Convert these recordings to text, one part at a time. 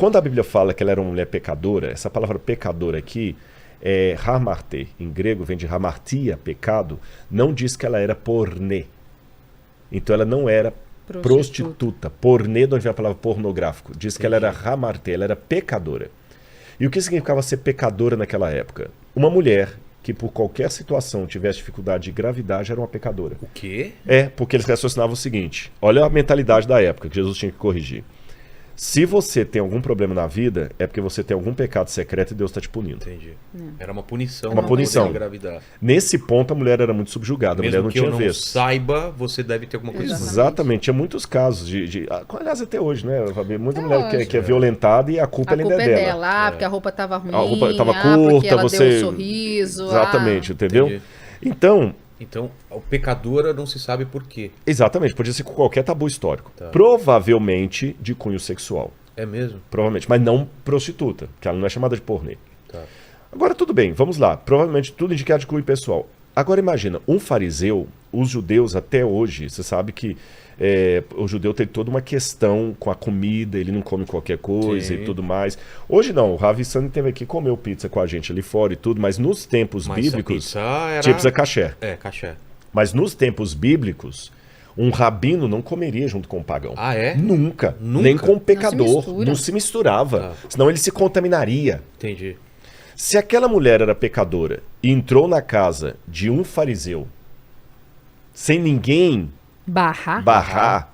quando a Bíblia fala que ela era uma mulher pecadora, essa palavra pecadora aqui é hamarté, em grego vem de hamartia, pecado, não diz que ela era pornê. Então ela não era prostituta. Pornê, de onde vem a palavra pornográfico. Diz que ela era hamarté, ela era pecadora. E o que significava ser pecadora naquela época? Uma mulher que por qualquer situação tivesse dificuldade de gravidade era uma pecadora. O quê? Porque eles raciocinavam o seguinte, olha a mentalidade da época que Jesus tinha que corrigir. Se você tem algum problema na vida, é porque você tem algum pecado secreto e Deus está te punindo. Entendi. Era uma punição. Uma punição. Engravidar. Nesse ponto, a mulher era muito subjugada. A mulher não tinha vez. Mesmo que eu não saiba, você deve ter alguma coisa. Exatamente. Tinha muitos casos aliás, até hoje, né, Fabi? Muita mulher que é violentada e a culpa ainda é dela. Porque a roupa estava ruim, a roupa estava curta, porque ela você... deu um sorriso. Exatamente, entendeu? Entendi. Então, o pecadora não se sabe por quê. exatamente, podia ser com qualquer tabu histórico. Tá. Provavelmente de cunho sexual. É mesmo? Provavelmente, mas não prostituta, que ela não é chamada de pornê. Tá. Agora, tudo bem, vamos lá. Provavelmente tudo indicado de cunho pessoal. Agora, imagina, um fariseu, os judeus até hoje, você sabe que o judeu tem toda uma questão com a comida, ele não come qualquer coisa. Sim. E tudo mais. Hoje não, o Ravi Sani teve aqui, comeu pizza com a gente ali fora e tudo, mas nos tempos bíblicos... Tinha pizza kasher. Kasher. Mas nos tempos bíblicos, um rabino não comeria junto com um pagão. Ah, é? Nunca. Nem com um pecador. Não se misturava. Senão ele se contaminaria. Entendi. Se aquela mulher era pecadora e entrou na casa de um fariseu sem ninguém barrar,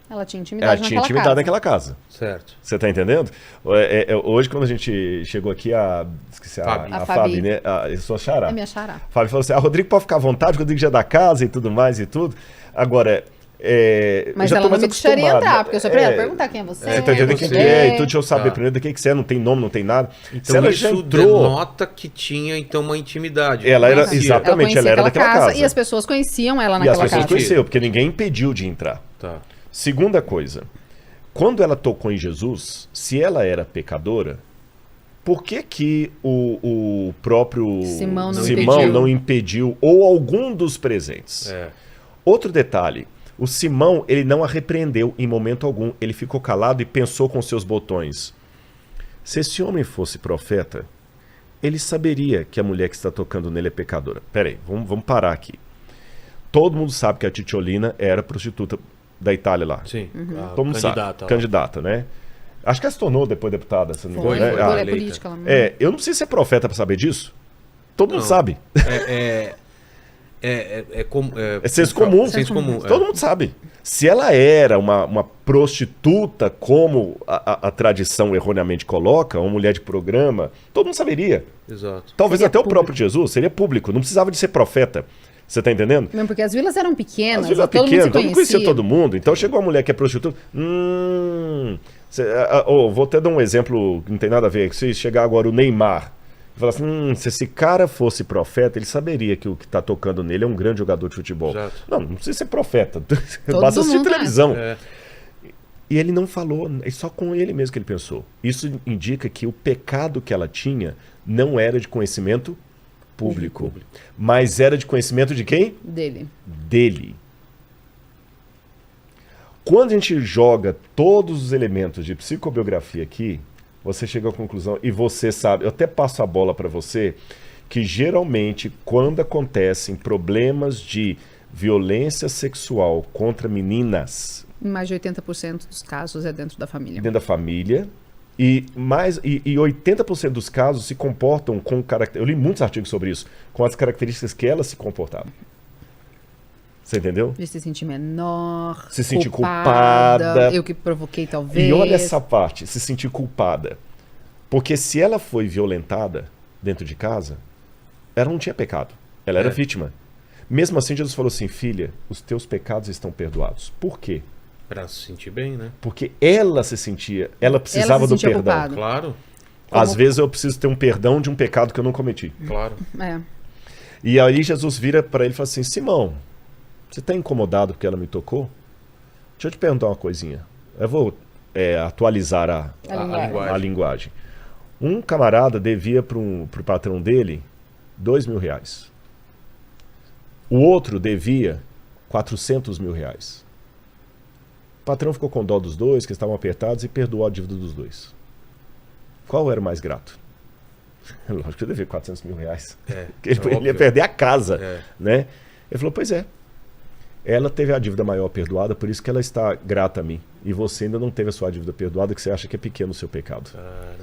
ela tinha intimidade naquela casa. Certo. Você tá entendendo? Hoje, quando a gente chegou aqui, esqueci a Fabi, né? Eu sou a Xará. É minha Xará. A Fabi falou assim, Rodrigo pode ficar à vontade, o Rodrigo já é da casa e tudo mais e tudo. Agora, mas ela não me deixaria entrar, porque eu só ia perguntar quem é você. Tá entendendo quem é, e tudo, deixa eu saber primeiro do que você é, não tem nome, não tem nada. Então se ela isso já entrou, denota que tinha, então, uma intimidade. Ela era, exatamente, ela era daquela casa. E as pessoas conheciam ela naquela casa. E as pessoas conheciam, porque ninguém impediu de entrar. Tá. Segunda coisa, quando ela tocou em Jesus, se ela era pecadora, por que o próprio Simão não impediu, ou algum dos presentes? Outro detalhe, o Simão, ele não a repreendeu em momento algum, ele ficou calado e pensou com seus botões. Se esse homem fosse profeta, ele saberia que a mulher que está tocando nele é pecadora. Peraí, vamos parar aqui. Todo mundo sabe que a Titiolina era prostituta da Itália lá. Sim. Todo mundo sabe. Candidata, né? Acho que ela se tornou depois deputada. Foi política. Eu não preciso ser profeta para saber disso. Todo mundo sabe. É senso comum. Todo mundo sabe. Se ela era uma prostituta, como a tradição erroneamente coloca, uma mulher de programa, todo mundo saberia. Exato. Talvez até o próprio Jesus seria público, não precisava de ser profeta. Você tá entendendo? Mesmo porque as vilas eram pequenas, as vilas todo mundo conhecia todo mundo. Então chegou uma mulher que é prostituta. Vou até dar um exemplo que não tem nada a ver. Se chegar agora o Neymar e falar assim, se esse cara fosse profeta, ele saberia que o que está tocando nele é um grande jogador de futebol. Exato. Não precisa ser profeta. Basta assistir televisão. E ele não falou, é só com ele mesmo que ele pensou. Isso indica que o pecado que ela tinha não era de conhecimento público. Mas era de conhecimento de quem? Dele. Quando a gente joga todos os elementos de psicobiografia aqui, você chega à conclusão, e você sabe, eu até passo a bola para você, que geralmente quando acontecem problemas de violência sexual contra meninas, mais de 80% dos casos é dentro da família. Dentro da família. E 80% dos casos se comportam com características. Eu li muitos artigos sobre isso, com as características que elas se comportavam. Você entendeu? De se sentir menor, se sentir culpada. Eu que provoquei, talvez. E olha essa parte, se sentir culpada. Porque se ela foi violentada dentro de casa, ela não tinha pecado. Ela era vítima. Mesmo assim, Jesus falou assim, filha, os teus pecados estão perdoados. Por quê? Pra se sentir bem, né? Porque ela precisava do perdão. Culpado. Claro. Às vezes eu preciso ter um perdão de um pecado que eu não cometi. Claro. E aí Jesus vira para ele e fala assim, Simão, você está incomodado porque ela me tocou? Deixa eu te perguntar uma coisinha. Eu vou atualizar a linguagem. Um camarada devia para o patrão dele R$2.000. O outro devia R$400.000. patrão ficou com dó dos dois, que estavam apertados, e perdoou a dívida dos dois. Qual era o mais grato? Lógico que eu devia 400 mil reais. Ele ia perder a casa. Né? Ele falou, pois é. Ela teve a dívida maior perdoada, por isso que ela está grata a mim. E você ainda não teve a sua dívida perdoada, que você acha que é pequeno o seu pecado.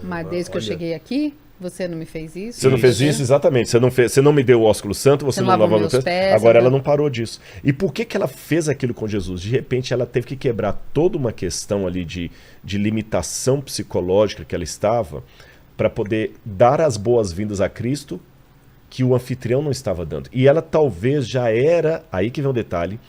Mas desde que eu cheguei aqui, você não me fez isso? Você não fez isso, exatamente. Você não me deu o ósculo santo, você não lavou meus pés. Agora ela não parou disso. E por que ela fez aquilo com Jesus? De repente ela teve que quebrar toda uma questão ali de limitação psicológica que ela estava, para poder dar as boas-vindas a Cristo, que o anfitrião não estava dando. E ela talvez já era, aí que vem um detalhe,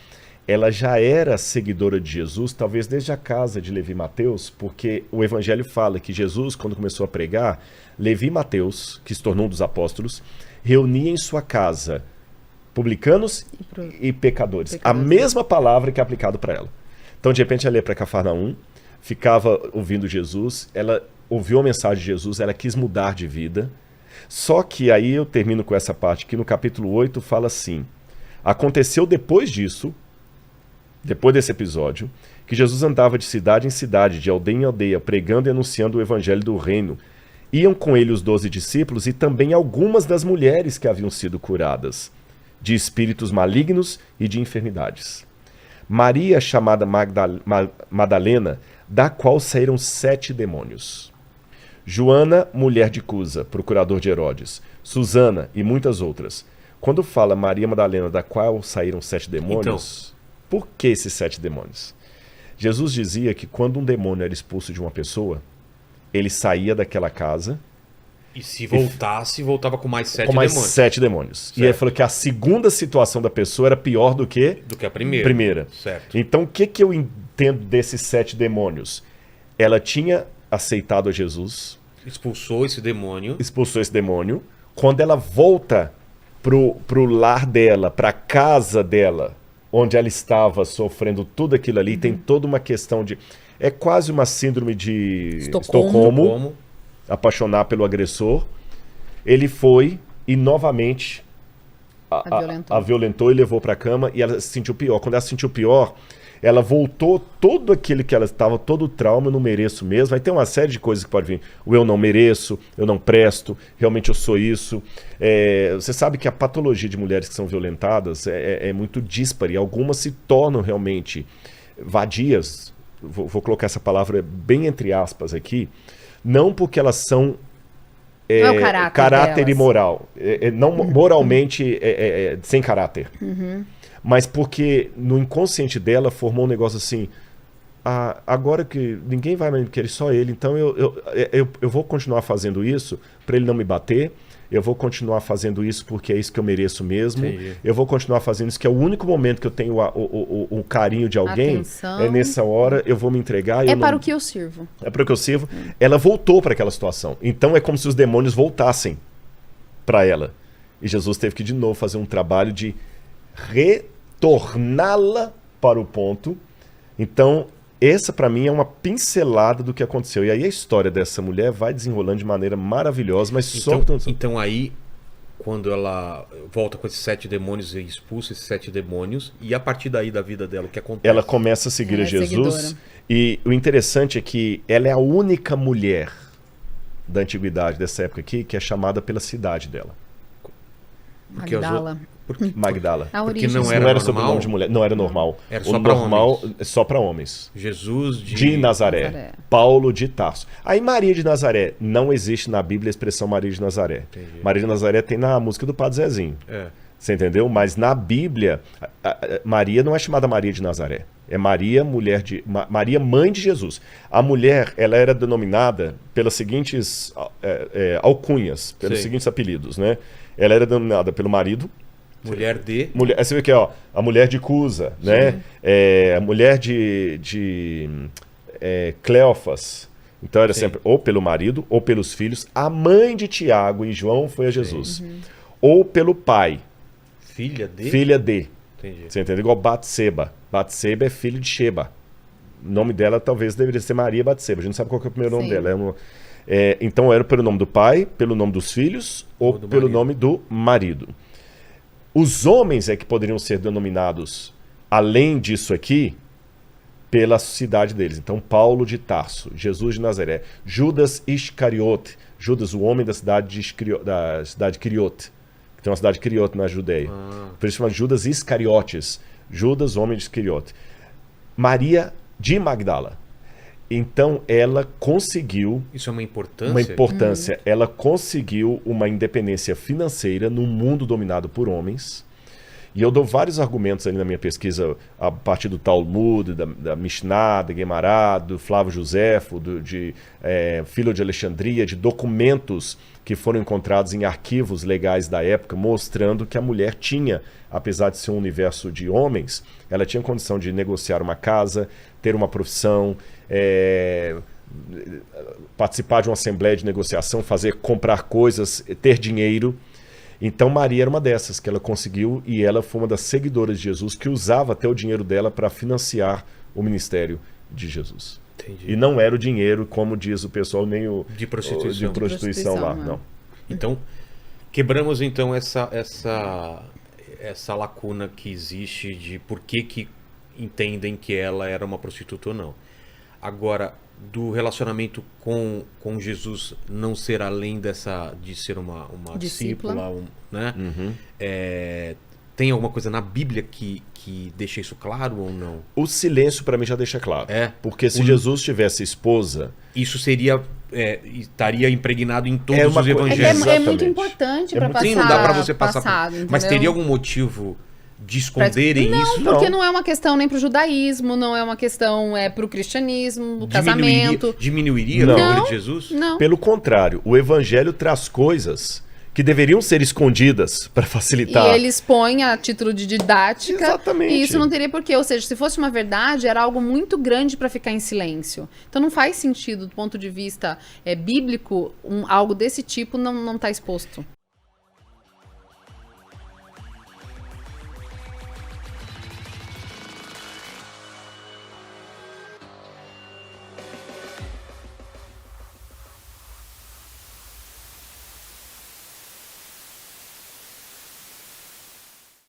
ela já era seguidora de Jesus, talvez desde a casa de Levi e Mateus, porque o Evangelho fala que Jesus, quando começou a pregar, Levi e Mateus, que se tornou um dos apóstolos, reunia em sua casa publicanos e pecadores. A mesma palavra que é aplicada para ela. Então, de repente, ela ia para Cafarnaum, ficava ouvindo Jesus, ela ouviu a mensagem de Jesus, ela quis mudar de vida. Só que aí eu termino com essa parte que no capítulo 8 fala assim: aconteceu depois disso, depois desse episódio, que Jesus andava de cidade em cidade, de aldeia em aldeia, pregando e anunciando o evangelho do reino. Iam com ele os 12 discípulos e também algumas das mulheres que haviam sido curadas de espíritos malignos e de enfermidades. Maria, chamada Madalena, da qual saíram 7 demônios. Joana, mulher de Cusa, procurador de Herodes. Susana e muitas outras. Quando fala Maria Madalena, da qual saíram 7 demônios, por que esses 7 demônios? Jesus dizia que quando um demônio era expulso de uma pessoa, ele saía daquela casa. E se voltasse, voltava com mais 7 demônios. Com mais 7 demônios. Certo. E ele falou que a segunda situação da pessoa era pior do que a primeira. Certo. Então, o que eu entendo desses 7 demônios? Ela tinha aceitado a Jesus. Expulsou esse demônio. Quando ela volta pro lar dela, pra casa dela, onde ela estava sofrendo tudo aquilo ali, tem toda uma questão de... É quase uma síndrome de Estocolmo. Apaixonar pelo agressor. Ele foi e novamente a violentou e levou para a cama, e ela se sentiu pior. Quando ela se sentiu pior, ela voltou todo aquele que ela estava, todo o trauma, eu não mereço mesmo. Aí tem uma série de coisas que pode vir. O eu não mereço, eu não presto, realmente eu sou isso. Você sabe que a patologia de mulheres que são violentadas é muito díspare. Algumas se tornam realmente vadias, vou colocar essa palavra bem entre aspas aqui, não porque elas são não é o caráter imoral, não moralmente sem caráter, mas porque no inconsciente dela formou um negócio assim, agora que ninguém vai me querer, só ele, então eu vou continuar fazendo isso para ele não me bater, eu vou continuar fazendo isso porque é isso que eu mereço mesmo. Entendi. Eu vou continuar fazendo isso, que é o único momento que eu tenho o carinho de alguém. Atenção. É nessa hora, eu vou me entregar. Para o que eu sirvo. É para o que eu sirvo. Ela voltou para aquela situação. Então é como se os demônios voltassem para ela. E Jesus teve que de novo fazer um trabalho de retorná-la para o ponto. Então, essa para mim é uma pincelada do que aconteceu. E aí a história dessa mulher vai desenrolando de maneira maravilhosa, mas Então aí, quando ela volta com esses 7 demônios e expulsa esses 7 demônios, e a partir daí da vida dela, o que acontece? Ela começa a seguir a Jesus. Seguidora. E o interessante é que ela é a única mulher da antiguidade dessa época aqui que é chamada pela cidade dela. Magdala. Magdala. Porque não era sobrenome de mulher, não era normal. Era só para homens. Só para homens. Jesus de Nazaré. Paulo de Tarso. Aí Maria de Nazaré, não existe na Bíblia a expressão Maria de Nazaré. Entendi. Maria de Nazaré tem na música do Padre Zezinho. Você entendeu? Mas na Bíblia, Maria não é chamada Maria de Nazaré. É Maria, Maria, mãe de Jesus. A mulher, ela era denominada pelas seguintes alcunhas, pelos seguintes apelidos, né? Ela era denominada pelo marido. Você vê aqui, ó, a mulher de Cusa, né? A mulher de Cleofas. Então era sempre ou pelo marido ou pelos filhos. A mãe de Tiago e João foi a Jesus. Ou pelo pai. Filha de. Entendi. Você entendeu? Igual Batseba. Batseba é filho de Sheba. O nome dela talvez deveria ser Maria Batseba. A gente não sabe qual que é o primeiro nome dela. Então era pelo nome do pai, pelo nome dos filhos ou pelo nome do marido. Os homens é que poderiam ser denominados, além disso aqui, pela cidade deles. Então, Paulo de Tarso, Jesus de Nazaré, Judas Iscariote, Judas, o homem da cidade de Quiriote, que tem uma cidade de Quiriote na Judeia. Por isso chama Judas Iscariotes, Judas, homem de Iscariote. Maria de Magdala. Então, ela conseguiu... Isso é uma importância? Uma importância. Ela conseguiu uma independência financeira num mundo dominado por homens. E eu dou vários argumentos ali na minha pesquisa, a partir do Talmud, da Mishnah, da Guemará, do Flávio Josefo, de Filo de Alexandria, de documentos que foram encontrados em arquivos legais da época, mostrando que a mulher tinha, apesar de ser um universo de homens, ela tinha condição de negociar uma casa, ter uma profissão, participar de uma assembleia de negociação, comprar coisas, ter dinheiro. Então Maria era uma dessas que ela conseguiu, e ela foi uma das seguidoras de Jesus que usava até o dinheiro dela para financiar o ministério de Jesus. Entendi. E não era o dinheiro, como diz o pessoal, nem o de prostituição lá, não. Então, quebramos então essa lacuna que existe de por que entendem que ela era uma prostituta ou não. Agora, do relacionamento com Jesus não ser além de ser uma discípula, né? Tem alguma coisa na Bíblia que deixa isso claro ou não? O silêncio para mim já deixa claro. Porque se Jesus tivesse esposa... Isso estaria impregnado em todos os evangelhos. É muito importante para passar. Sim, não dá para você passar. Passado, mas teria algum motivo de esconderem isso? Não, porque não é uma questão nem pro judaísmo, não é uma questão pro cristianismo, o casamento. Diminuiria o número de Jesus? Não. Pelo contrário, o evangelho traz coisas que deveriam ser escondidas para facilitar. E ele expõe a título de didática. Exatamente. E isso não teria porquê. Ou seja, se fosse uma verdade, era algo muito grande para ficar em silêncio. Então não faz sentido, do ponto de vista bíblico, algo desse tipo não tá exposto.